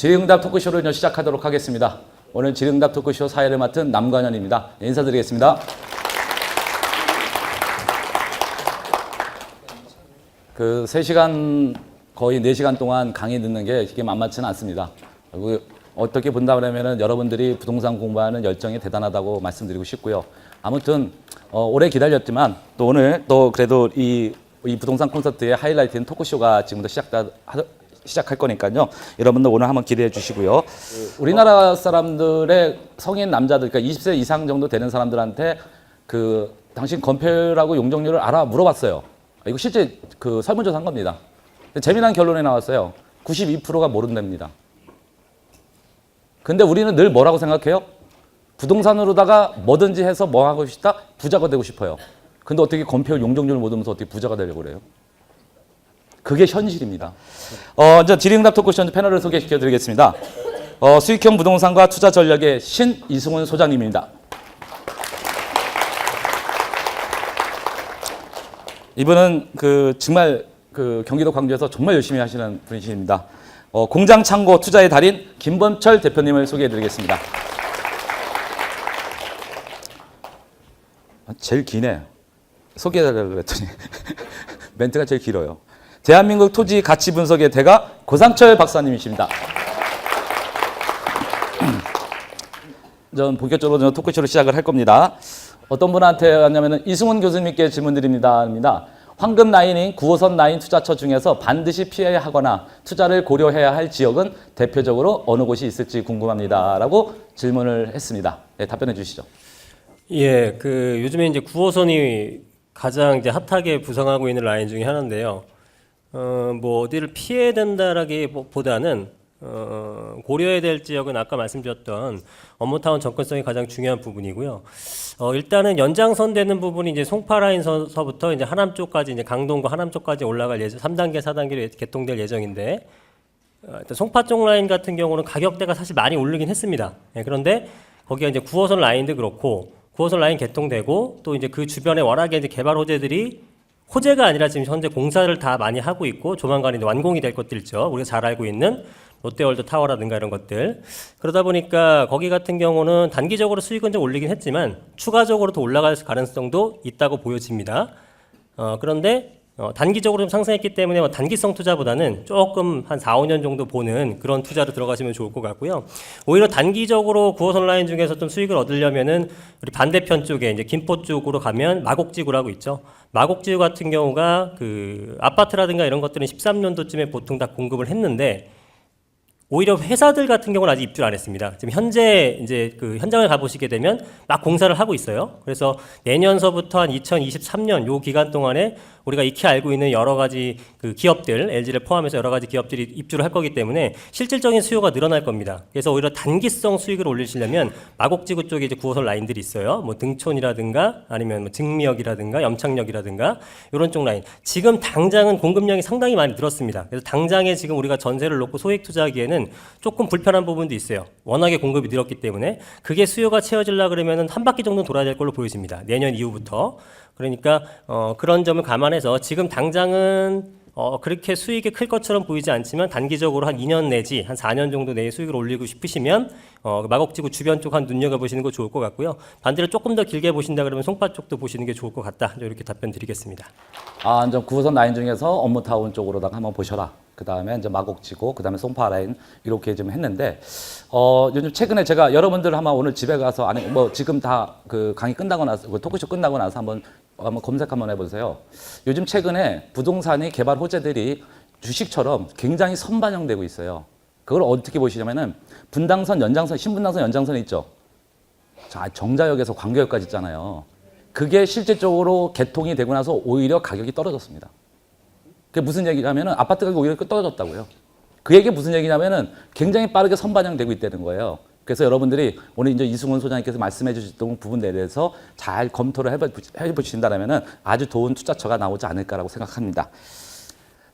질의응답 토크쇼를 이제 시작하도록 하겠습니다. 오늘 질의응답 토크쇼 사회를 맡은 남관현입니다. 인사드리겠습니다. 그 3시간 거의 4시간 동안 강의 듣는 게 이게 만만치는 않습니다. 그리고 어떻게 본다 그러면은 여러분들이 부동산 공부하는 열정이 대단하다고 말씀드리고 싶고요. 아무튼 오래 기다렸지만 또 오늘 또 그래도 이 부동산 콘서트의 하이라이트인 토크쇼가 지금부터 시작할 거니까요. 여러분들 오늘 한번 기대해 주시고요. 우리나라 사람들의 성인 남자들, 그러니까 20세 이상 정도 되는 사람들한테 그 당신 건폐율하고 용적률을 알아 물어봤어요. 이거 실제 그 설문조사 한 겁니다. 재미난 결론이 나왔어요. 92%가 모른답니다. 근데 우리는 늘 뭐라고 생각해요? 부동산으로다가 뭐든지 해서 뭐 하고 싶다? 부자가 되고 싶어요. 근데 어떻게 건폐율 용적률을 모르면서 어떻게 부자가 되려고 그래요? 그게 현실입니다. 이제 질의응답 토크쇼 패널을 소개시켜 드리겠습니다. 수익형 부동산과 투자 전략의 신 이승훈 소장님입니다. 이분은 정말 경기도 광주에서 정말 열심히 하시는 분이십니다. 공장 창고 투자의 달인 김범철 대표님을 소개해 드리겠습니다. 제일 기네. 소개해달라고 했더니 멘트가 제일 길어요. 대한민국 토지 가치 분석의 대가 고상철 박사님이십니다. 전 본격적으로 토크쇼를 시작을 할 겁니다. 어떤 분한테 왔냐면 이승훈 교수님께 질문드립니다. 황금 라인인 9호선 라인 투자처 중에서 반드시 피해야 하거나 투자를 고려해야 할 지역은 대표적으로 어느 곳이 있을지 궁금합니다. 라고 질문을 했습니다. 네, 답변해 주시죠. 예, 요즘에 이제 9호선이 가장 이제 핫하게 부상하고 있는 라인 중에 하나인데요. 뭐 어디를 피해야 된다라기보다는 고려해야 될 지역은 아까 말씀드렸던 업무타운 접근성이 가장 중요한 부분이고요. 일단은 연장선 되는 부분이 이제 송파 라인서부터 이제 하남 쪽까지 이제 강동구 하남 쪽까지 올라갈 예정, 3단계, 4단계로 개통될 예정인데, 일단 송파 쪽 라인 같은 경우는 가격대가 사실 많이 오르긴 했습니다. 예, 그런데 거기가 이제 9호선 라인도 그렇고 9호선 라인 개통되고 또 이제 그 주변에 워낙에 이제 개발 호재들이 호재가 아니라 지금 현재 공사를 다 많이 하고 있고 조만간 이제 완공이 될 것들 있죠. 우리가 잘 알고 있는 롯데월드 타워라든가 이런 것들. 그러다 보니까 거기 같은 경우는 단기적으로 수익은 좀 올리긴 했지만 추가적으로 더 올라갈 가능성도 있다고 보여집니다. 그런데 단기적으로 좀 상승했기 때문에 단기성 투자보다는 조금 한 4, 5년 정도 보는 그런 투자로 들어가시면 좋을 것 같고요. 오히려 단기적으로 9호선 라인 중에서 좀 수익을 얻으려면은 우리 반대편 쪽에 이제 김포 쪽으로 가면 마곡지구라고 있죠. 마곡지구 같은 경우가 아파트라든가 이런 것들은 13년도쯤에 보통 다 공급을 했는데 오히려 회사들 같은 경우는 아직 입주를 안 했습니다. 지금 현재 이제 현장을 가보시게 되면 막 공사를 하고 있어요. 그래서 내년서부터 한 2023년 요 기간 동안에 우리가 익히 알고 있는 여러 가지 기업들, LG를 포함해서 여러 가지 기업들이 입주를 할 거기 때문에 실질적인 수요가 늘어날 겁니다. 그래서 오히려 단기성 수익을 올리시려면 마곡지구 쪽에 이제 9호선 라인들이 있어요. 뭐 등촌이라든가 아니면 뭐 증미역이라든가 염창역이라든가 이런 쪽 라인. 지금 당장은 공급량이 상당히 많이 늘었습니다. 그래서 당장에 지금 우리가 전세를 놓고 소액 투자하기에는 조금 불편한 부분도 있어요. 워낙에 공급이 늘었기 때문에 그게 수요가 채워지려 그러면은 한 바퀴 정도 돌아야 될 걸로 보여집니다. 내년 이후부터. 그러니까 그런 점을 감안해서 지금 당장은 그렇게 수익이 클 것처럼 보이지 않지만 단기적으로 한 2년 내지 한 4년 정도 내에 수익을 올리고 싶으시면 마곡지구 주변 쪽 한 눈여겨보시는 거 좋을 것 같고요. 반대로 조금 더 길게 보신다 그러면 송파 쪽도 보시는 게 좋을 것 같다. 이렇게 답변 드리겠습니다. 이제 9호선 라인 중에서 업무타운 쪽으로다가 한번 보셔라. 그 다음에 이제 마곡지구, 그 다음에 송파 라인 이렇게 좀 했는데 요즘 최근에 제가 여러분들 한번 오늘 집에 가서 지금 다 강의 끝나고 나서 토크쇼 끝나고 나서 한번 검색 한번 해보세요. 요즘 최근에 부동산이 개발 호재들이 주식처럼 굉장히 선반영되고 있어요. 그걸 어떻게 보시냐면은 분당선, 연장선, 신분당선, 연장선이 있죠. 자, 정자역에서 광교역까지 있잖아요. 그게 실질적으로 개통이 되고 나서 오히려 가격이 떨어졌습니다. 그게 무슨 얘기냐면은 아파트 가격이 오히려 떨어졌다고요. 그 얘기가 무슨 얘기냐면은 굉장히 빠르게 선반영되고 있다는 거예요. 그래서 여러분들이 오늘 이제 이승훈 소장님께서 말씀해 주셨던 부분에 대해서 잘 검토를 해보신다면 아주 좋은 투자처가 나오지 않을까라고 생각합니다.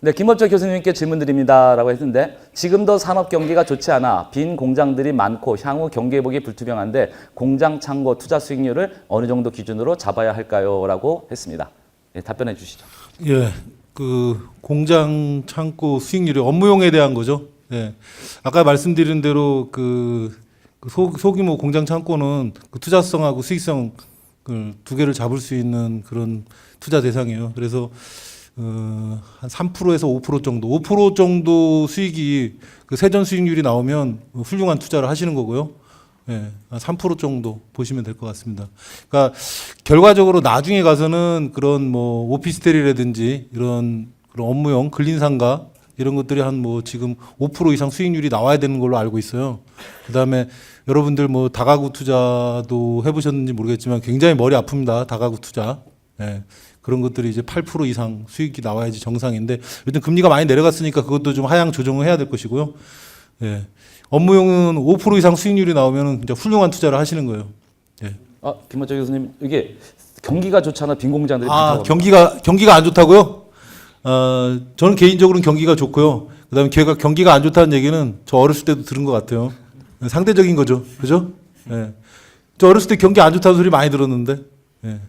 네, 김범철 교수님께 질문드립니다라고 했는데 지금도 산업 경기가 좋지 않아 빈 공장들이 많고 향후 경기 회복이 불투명한데 공장 창고 투자 수익률을 어느 정도 기준으로 잡아야 할까요? 라고 했습니다. 네, 답변해 주시죠. 예, 공장 창고 수익률이 업무용에 대한 거죠. 예. 아까 말씀드린 대로 소규모 공장 창고는 그 투자성하고 수익성을 두 개를 잡을 수 있는 그런 투자 대상이에요. 그래서 한 3%에서 5% 정도, 5% 정도 수익이 그 세전 수익률이 나오면 훌륭한 투자를 하시는 거고요. 예, 한 3% 정도 보시면 될 것 같습니다. 그러니까 결과적으로 나중에 가서는 그런 뭐 오피스텔이라든지 이런 그런 업무용 근린상가 이런 것들이 한 뭐 지금 5% 이상 수익률이 나와야 되는 걸로 알고 있어요. 그다음에 여러분들 뭐 다가구 투자도 해보셨는지 모르겠지만 굉장히 머리 아픕니다. 다가구 투자. 예. 그런 것들이 이제 8% 이상 수익이 나와야지 정상인데 요즘 금리가 많이 내려갔으니까 그것도 좀 하향 조정을 해야 될 것이고요. 예. 업무용은 5% 이상 수익률이 나오면 이제 훌륭한 투자를 하시는 거예요. 예. 김원철 교수님, 이게 경기가 좋잖아, 빈 공장들이 많다고. 경기가 안 좋다고요? 저는 개인적으로는 경기가 좋고요. 그다음에 경기가 안 좋다는 얘기는 저 어렸을 때도 들은 것 같아요. 상대적인 거죠, 그죠? 예. 저 어렸을 때 경기 안 좋다는 소리 많이 들었는데. 예.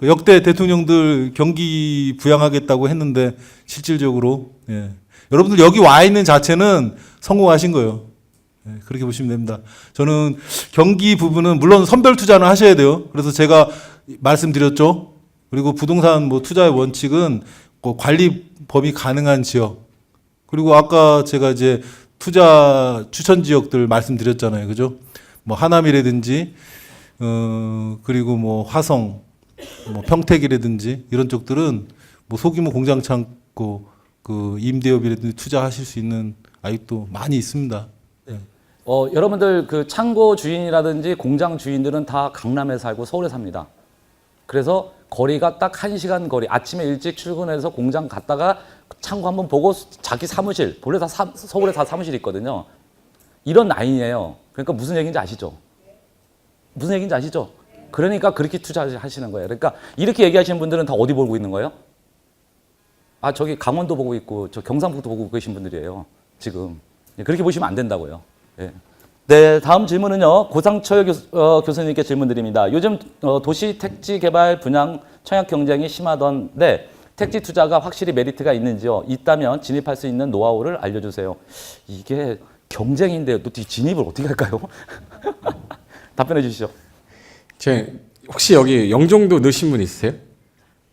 역대 대통령들 경기 부양하겠다고 했는데 실질적으로 예. 여러분들 여기 와 있는 자체는 성공하신 거예요. 예, 그렇게 보시면 됩니다. 저는 경기 부분은 물론 선별 투자는 하셔야 돼요. 그래서 제가 말씀드렸죠. 그리고 부동산 뭐 투자의 원칙은 관리 범위 가능한 지역. 그리고 아까 제가 이제 투자 추천 지역들 말씀드렸잖아요. 그죠? 뭐 하남이라든지 그리고 뭐 화성 뭐 평택이라든지 이런 쪽들은 뭐 소규모 공장 창고 그 임대업이라든지 투자하실 수 있는 아직도 많이 있습니다. 네. 여러분들 그 창고 주인이라든지 공장 주인들은 다 강남에 살고 서울에 삽니다. 그래서 거리가 딱 1시간 거리. 아침에 일찍 출근해서 공장 갔다가 창고 한번 보고 자기 사무실, 본래 다 서울에 다 사무실이 있거든요. 이런 라인이에요. 그러니까 무슨 얘기인지 아시죠? 무슨 얘기인지 아시죠? 그러니까 그렇게 투자하시는 거예요. 그러니까 이렇게 얘기하시는 분들은 다 어디 보고 있는 거예요? 저기 강원도 보고 있고 저 경상북도 보고 계신 분들이에요. 지금. 그렇게 보시면 안 된다고요. 예. 네, 다음 질문은요. 고상철 교수님께 질문 드립니다. 요즘 도시 택지 개발 분양 청약 경쟁이 심하던데 택지 투자가 확실히 메리트가 있는지요? 있다면 진입할 수 있는 노하우를 알려주세요. 이게 경쟁인데 또 진입을 어떻게 할까요? 답변해 주시죠. 혹시 여기 영종도 넣으신 분 있으세요?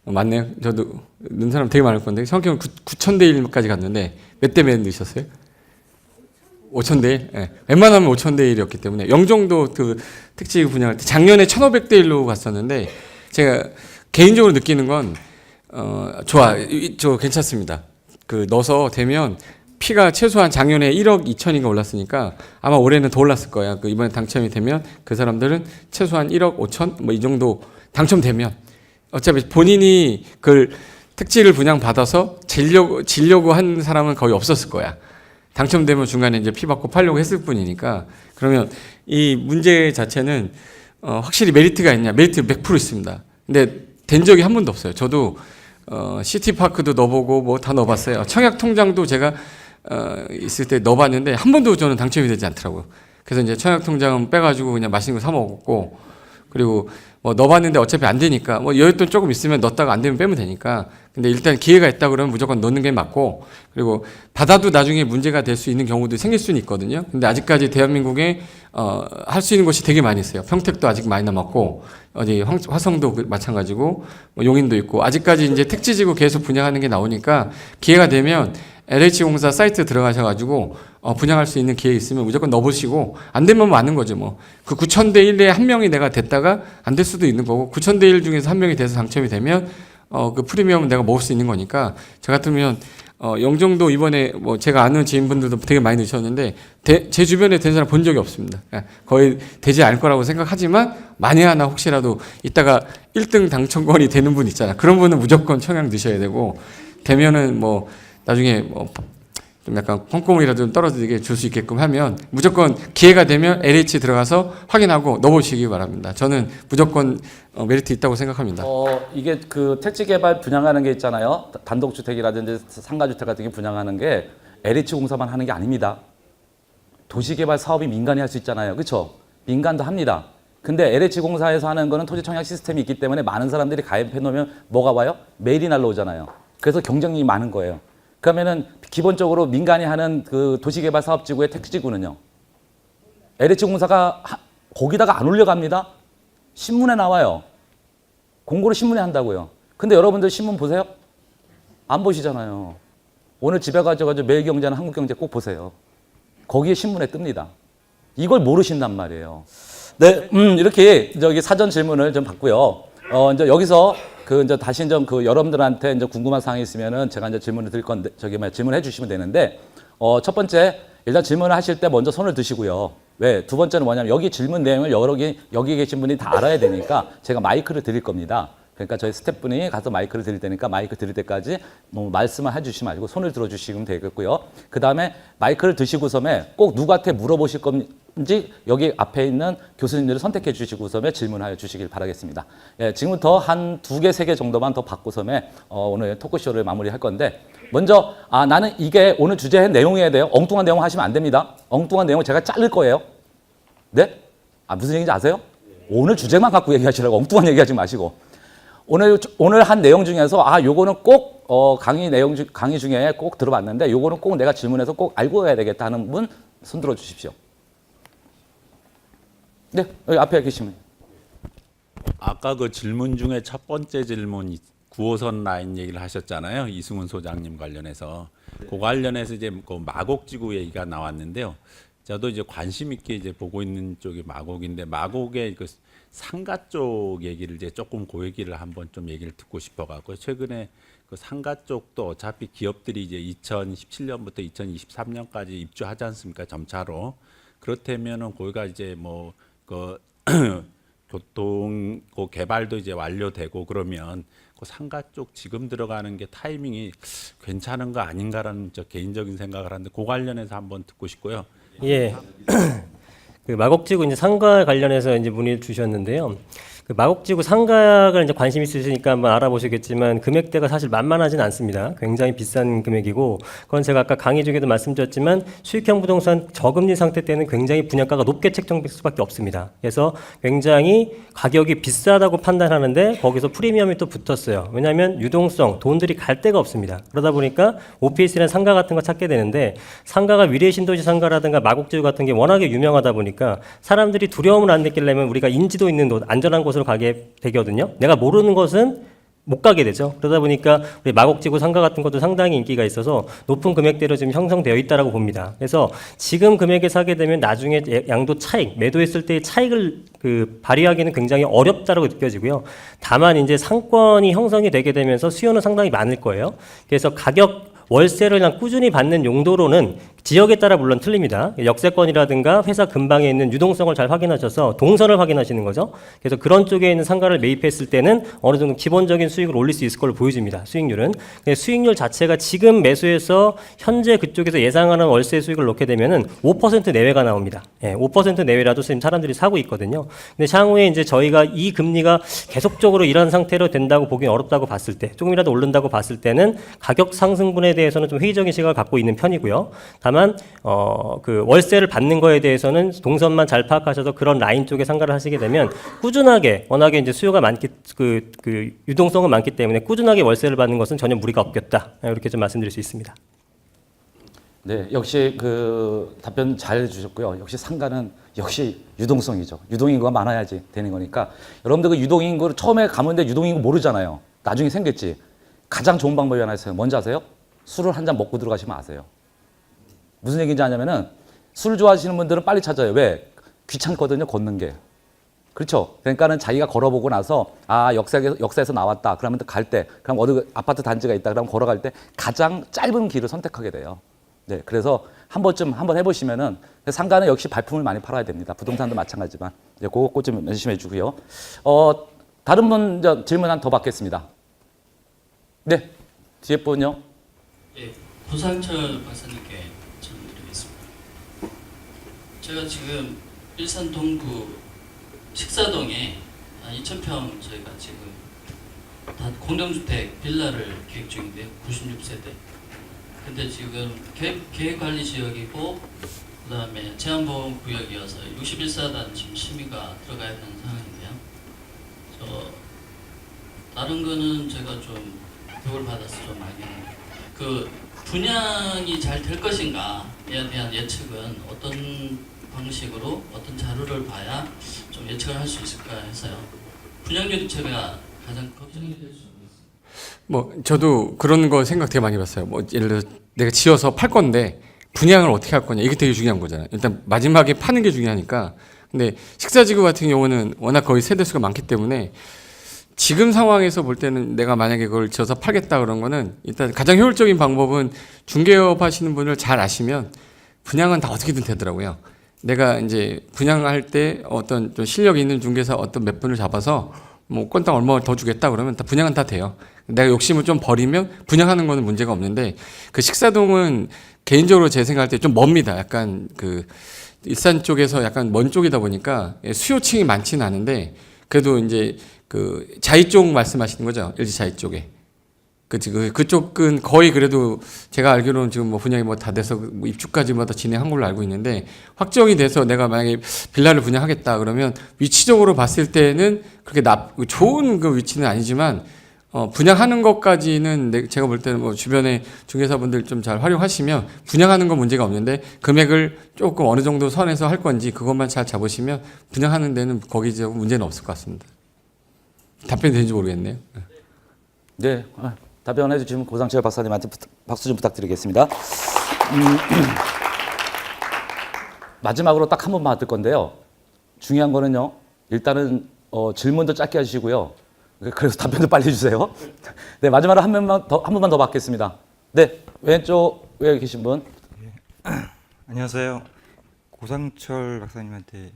맞네요. 저도 넣은 사람 되게 많을 건데 성경 9,000대 1까지 갔는데 몇 대 몇 넣으셨어요? 5,000대 1? 네. 웬만하면 5,000대 1이었기 때문에 영종도 그 택지 분양할 때 작년에 1,500대 1로 갔었는데 제가 개인적으로 느끼는 건 저 괜찮습니다. 그 넣어서 되면 피가 최소한 작년에 1억 2천인가 올랐으니까 아마 올해는 더 올랐을 거야. 그 이번에 당첨이 되면 그 사람들은 최소한 1억 5천 뭐 이 정도 당첨되면 어차피 본인이 그 택지를 분양받아서 질려고 한 사람은 거의 없었을 거야. 당첨되면 중간에 이제 피 받고 팔려고 했을 뿐이니까 그러면 이 문제 자체는 확실히 메리트가 있냐? 메리트 100% 있습니다. 근데 된 적이 한 번도 없어요. 저도 시티파크도 넣어보고 뭐 다 넣어봤어요. 청약통장도 제가 있을 때 넣어봤는데 한 번도 저는 당첨이 되지 않더라고요. 그래서 이제 청약통장은 빼가지고 그냥 맛있는 거 사 먹었고 그리고 뭐 넣어봤는데 어차피 안 되니까 뭐 여윳돈 조금 있으면 넣었다가 안 되면 빼면 되니까 근데 일단 기회가 있다 그러면 무조건 넣는 게 맞고 그리고 받아도 나중에 문제가 될 수 있는 경우도 생길 수는 있거든요. 근데 아직까지 대한민국에 할 수 있는 곳이 되게 많이 있어요. 평택도 아직 많이 남았고 어디 화성도 마찬가지고 뭐 용인도 있고 아직까지 이제 택지지구 계속 분양하는 게 나오니까 기회가 되면 LH공사 사이트 들어가셔가지고 분양할 수 있는 기회 있으면 무조건 넣어보시고 안 되면 많은 거죠 뭐. 그 9,000대 1에 한 명이 내가 됐다가 안 될 수도 있는 거고 9,000대 1 중에서 한 명이 돼서 당첨이 되면 그 프리미엄은 내가 먹을 수 있는 거니까 저 같으면 영종도 이번에 뭐 제가 아는 지인분들도 되게 많이 넣으셨는데 제 주변에 된 사람 본 적이 없습니다. 거의 되지 않을 거라고 생각하지만 만에 하나 혹시라도 이따가 1등 당첨권이 되는 분 있잖아. 그런 분은 무조건 청약 넣으셔야 되고 되면은 뭐 나중에 뭐 좀 약간 콩고물이라도 좀 떨어지게 줄 수 있게끔 하면 무조건 기회가 되면 LH 들어가서 확인하고 넣어보시기 바랍니다. 저는 무조건 메리트 있다고 생각합니다. 이게 그 택지 개발 분양하는 게 있잖아요. 단독주택이라든지 상가주택 같은 게 분양하는 게 LH공사만 하는 게 아닙니다. 도시개발 사업이 민간이 할 수 있잖아요. 그렇죠? 민간도 합니다. 근데 LH공사에서 하는 거는 토지청약 시스템이 있기 때문에 많은 사람들이 가입해 놓으면 뭐가 와요? 메일이 날라오잖아요. 그래서 경쟁이 많은 거예요. 그러면은 기본적으로 민간이 하는 그 도시개발사업지구의 택지구는요. LH공사가 거기다가 안 올려갑니다. 신문에 나와요. 공고를 신문에 한다고요. 근데 여러분들 신문 보세요? 안 보시잖아요. 오늘 집에 가져가지고 매일경제나 한국경제 꼭 보세요. 거기에 신문에 뜹니다. 이걸 모르신단 말이에요. 네, 이렇게 저기 사전 질문을 좀 받고요. 이제 여기서 이제 다시 좀 여러분들한테 이제 궁금한 사항이 있으면은 제가 이제 질문을 드릴 건데 질문해 주시면 되는데 첫 번째 일단 질문을 하실 때 먼저 손을 드시고요. 왜? 두 번째는 뭐냐면 여기 질문 내용을 여기 계신 분이 다 알아야 되니까 제가 마이크를 드릴 겁니다. 그러니까 저희 스태프분이 가서 마이크를 드릴 테니까 마이크 드릴 때까지 너무 말씀을 해주시지 말고 손을 들어주시면 되겠고요. 그 다음에 마이크를 드시고서에 꼭 누구한테 물어보실 건지 여기 앞에 있는 교수님들을 선택해 주시고서에 질문하여 주시길 바라겠습니다. 예, 지금부터 한 2개, 3개 정도만 더 받고서에 오늘 토크쇼를 마무리할 건데 먼저 나는 이게 오늘 주제의 내용이어야 돼요. 엉뚱한 내용 하시면 안 됩니다. 엉뚱한 내용을 제가 자를 거예요. 네? 무슨 얘기인지 아세요? 오늘 주제만 갖고 얘기하시라고 엉뚱한 얘기하지 마시고 오늘 한 내용 중에서 요거는 꼭 강의 중에 꼭 들어봤는데 요거는 꼭 내가 질문해서 꼭 알고 가야 되겠다 하는 분 손 들어 주십시오. 네, 여기 앞에 계시면. 아까 그 질문 중에 첫 번째 질문 9호선 라인 얘기를 하셨잖아요. 이승훈 소장님 관련해서. 그 관련해서 이제 그 마곡지구 얘기가 나왔는데요. 저도 이제 관심 있게 이제 보고 있는 쪽이 마곡인데 마곡의 그 상가 쪽 얘기를 이제 조금 그 얘기를 한번 좀 얘기를 듣고 싶어 갖고 최근에 그 상가 쪽도 어차피 기업들이 이제 2017년부터 2023년까지 입주하지 않습니까? 점차로. 그렇다면은 거기가 이제 뭐 그 교통 그 개발도 이제 완료되고 그러면 그 상가 쪽 지금 들어가는 게 타이밍이 괜찮은 거 아닌가라는 저 개인적인 생각을 하는데 그 관련해서 한번 듣고 싶고요. 예. 그 마곡지구 이제 상가 관련해서 이제 문의를 주셨는데요. 그 마곡지구 상가를 이제 관심 있으시니까 한번 알아보시겠지만 금액대가 사실 만만하진 않습니다. 굉장히 비싼 금액이고 그건 제가 아까 강의 중에도 말씀드렸지만 수익형 부동산 저금리 상태 때는 굉장히 분양가가 높게 책정될 수밖에 없습니다. 그래서 굉장히 가격이 비싸다고 판단하는데 거기서 프리미엄이 또 붙었어요. 왜냐하면 유동성, 돈들이 갈 데가 없습니다. 그러다 보니까 오피스나 상가 같은 거 찾게 되는데 상가가 위례신도시 상가라든가 마곡지구 같은 게 워낙에 유명하다 보니까 사람들이 두려움을 안 느끼려면 우리가 인지도 있는 곳, 안전한 곳으로 가게 되거든요. 내가 모르는 것은 못 가게 되죠. 그러다 보니까 우리 마곡지구 상가 같은 것도 상당히 인기가 있어서 높은 금액대로 지금 형성되어 있다라고 봅니다. 그래서 지금 금액에 사게 되면 나중에 양도 차익, 매도했을 때의 차익을 발휘하기는 굉장히 어렵다라고 느껴지고요. 다만 이제 상권이 형성이 되게 되면서 수요는 상당히 많을 거예요. 그래서 가격 월세를 그냥 꾸준히 받는 용도로는 지역에 따라 물론 틀립니다. 역세권이라든가 회사 근방에 있는 유동성을 잘 확인하셔서 동선을 확인하시는 거죠. 그래서 그런 쪽에 있는 상가를 매입했을 때는 어느 정도 기본적인 수익을 올릴 수 있을 걸로 보여집니다. 수익률은. 수익률 자체가 지금 매수해서 현재 그쪽에서 예상하는 월세 수익을 놓게 되면은 5% 내외가 나옵니다. 예, 5% 내외라도 지금 사람들이 사고 있거든요. 근데 향후에 이제 저희가 이 금리가 계속적으로 이런 상태로 된다고 보기는 어렵다고 봤을 때, 조금이라도 오른다고 봤을 때는 가격 상승분에 대해서는 좀 회의적인 시각을 갖고 있는 편이고요. 다만 그 월세를 받는 거에 대해서는 동선만 잘 파악하셔서 그런 라인 쪽에 상가를 하시게 되면 꾸준하게 워낙에 이제 수요가 많기 그 유동성은 많기 때문에 꾸준하게 월세를 받는 것은 전혀 무리가 없겠다. 이렇게 좀 말씀드릴 수 있습니다. 네, 역시 그 답변 잘 주셨고요. 역시 상가는 역시 유동성이죠. 유동인구가 많아야지 되는 거니까 여러분들 그 유동인구를 처음에 가는데 유동인구 모르잖아요. 나중에 생겼지. 가장 좋은 방법이 하나 있어요. 뭔지 아세요? 술을 한 잔 먹고 들어가시면 아세요. 무슨 얘기인지 아냐면은 술 좋아하시는 분들은 빨리 찾아요. 왜? 귀찮거든요, 걷는 게. 그렇죠? 그러니까는 자기가 걸어보고 나서 역사에서 나왔다. 그러면 갈 때, 그럼 어디 아파트 단지가 있다. 그러면 걸어갈 때 가장 짧은 길을 선택하게 돼요. 네, 그래서 한번 해보시면은 상가는 역시 발품을 많이 팔아야 됩니다. 부동산도 마찬가지지만 이제 그거 좀 열심히 해주고요. 다른 분 질문 한 더 받겠습니다. 네, 뒤에 분요. 예, 고상철 박사님께 질문드리겠습니다. 제가 지금 일산 동구 식사동에 2,000평 저희가 지금 다 공동주택 빌라를 계획 중인데요. 96세대. 근데 지금 계획관리지역이고 그다음에 제한보험구역이어서 61사단 지금 심의가 들어가야 되는 상황인데요. 다른 거는 제가 좀 교육을 받아서 좀 알겠는데 그 분양이 잘 될 것인가에 대한 예측은 어떤 방식으로 어떤 자료를 봐야 좀 예측을 할 수 있을까 해서요. 분양률이 제가 가장 걱정이 될 수 있습니다. 뭐 저도 그런 거 생각 되게 많이 봤어요. 뭐 예를 들어 내가 지어서 팔 건데 분양을 어떻게 할 거냐, 이게 되게 중요한 거잖아요. 일단 마지막에 파는 게 중요하니까. 근데 식사지구 같은 경우는 워낙 거의 세대수가 많기 때문에 지금 상황에서 볼 때는 내가 만약에 그걸 지어서 팔겠다 그런 거는 일단 가장 효율적인 방법은 중개업 하시는 분을 잘 아시면 분양은 다 어떻게든 되더라고요. 내가 이제 분양할 때 어떤 좀 실력 있는 중개사 어떤 몇 분을 잡아서 뭐 건당 얼마 더 주겠다 그러면 다 분양은 다 돼요. 내가 욕심을 좀 버리면 분양하는 거는 문제가 없는데, 그 식사동은 개인적으로 제 생각할 때 좀 멉니다. 약간 그 일산 쪽에서 약간 먼 쪽이다 보니까 수요층이 많지는 않은데, 그래도 이제 그 자이 쪽 말씀하시는 거죠? LG 자이 쪽에. 그쪽은 거의 그래도 제가 알기로는 지금 뭐 분양이 뭐 다 돼서 뭐 입주까지 뭐 다 진행한 걸로 알고 있는데, 확정이 돼서 내가 만약에 빌라를 분양하겠다 그러면 위치적으로 봤을 때는 그렇게 좋은 그 위치는 아니지만 분양하는 것까지는 제가 볼 때는 뭐 주변에 중개사분들 좀 잘 활용하시면 분양하는 건 문제가 없는데, 금액을 조금 어느 정도 선에서 할 건지 그것만 잘 잡으시면 분양하는 데는 거기 문제는 없을 것 같습니다. 답변이 되는지 모르겠네요. 네, 답변해 주신 고상철 박사님한테 박수 좀 부탁드리겠습니다. 마지막으로 딱 한 번만 받을 건데요. 중요한 거는요. 일단은 질문도 짧게 해주시고요. 그래서 답변도 빨리 해주세요. 네, 마지막으로 한 번만 더 받겠습니다. 네, 왼쪽에 계신 분. 안녕하세요. 고상철 박사님한테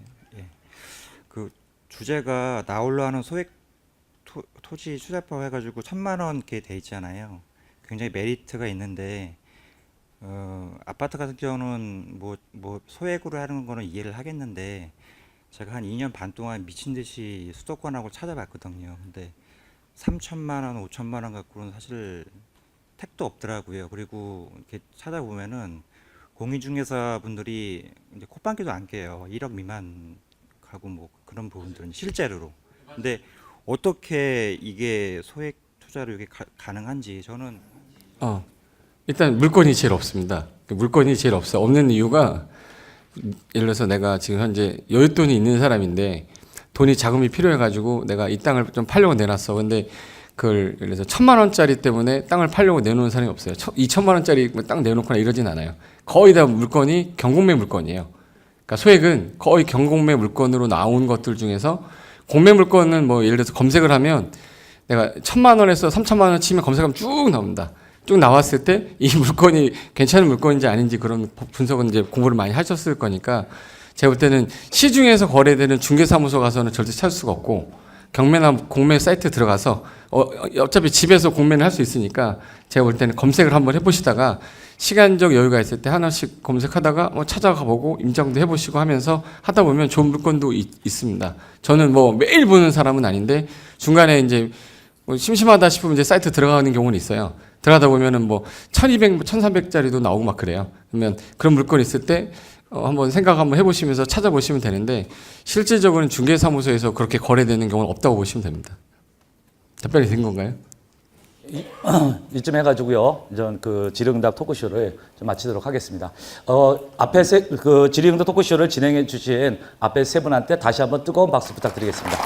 그 주제가 나홀로 하는 소액 토지 투자법 해가지고 1,000만 원 이렇게 돼 있잖아요. 굉장히 메리트가 있는데 아파트 같은 경우는 뭐 소액으로 하는 거는 이해를 하겠는데, 제가 한 2년 반 동안 미친 듯이 수도권하고 찾아봤거든요. 근데 3,000만 원, 5,000만 원 갖고는 사실 택도 없더라고요. 그리고 이렇게 찾아보면은 공인중개사 분들이 이제 콧방귀도 안 껴요. 1억 미만 가고 뭐 그런 부분들은 실제로. 근데 어떻게 이게 소액 투자로 이게 가능한지 저는 일단 물건이 제일 없습니다. 물건이 제일 없어. 없는 이유가, 예를 들어서 내가 지금 현재 여윳돈이 있는 사람인데 돈이 자금이 필요해가지고 내가 이 땅을 좀 팔려고 내놨어. 근데 그걸 예를 들어서 1,000만 원짜리 때문에 땅을 팔려고 내놓는 사람이 없어요. 2,000만 원짜리 땅 내놓거나 이러진 않아요. 거의 다 물건이 경공매 물건이에요. 그러니까 소액은 거의 경공매 물건으로 나온 것들 중에서, 공매 물건은 뭐 예를 들어서 검색을 하면 내가 1,000만 원에서 3,000만 원 치면 검색하면 쭉 나옵니다. 쭉 나왔을 때 이 물건이 괜찮은 물건인지 아닌지 그런 분석은 이제 공부를 많이 하셨을 거니까, 제가 볼 때는 시중에서 거래되는 중개사무소 가서는 절대 찾을 수가 없고, 경매나 공매 사이트 들어가서 어차피 집에서 공매는 할 수 있으니까 제가 볼 때는 검색을 한번 해보시다가 시간적 여유가 있을 때 하나씩 검색하다가 찾아가 보고 임장도 해보시고 하면서 하다 보면 좋은 물건도 있습니다. 저는 뭐 매일 보는 사람은 아닌데 중간에 이제 뭐 심심하다 싶으면 이제 사이트 들어가는 경우는 있어요. 들어가다 보면은 뭐 1,200, 1,300짜리도 나오고 막 그래요. 그러면 그런 물건 있을 때 한번 생각 한번 해보시면서 찾아보시면 되는데, 실질적으로는 중개사무소에서 그렇게 거래되는 경우는 없다고 보시면 됩니다. 답변이 된 건가요? 이쯤 해가지고요. 전 그 질의응답 토크쇼를 좀 마치도록 하겠습니다. 앞에 그 질의응답 토크쇼를 진행해 주신 앞에 세 분한테 다시 한번 뜨거운 박수 부탁드리겠습니다.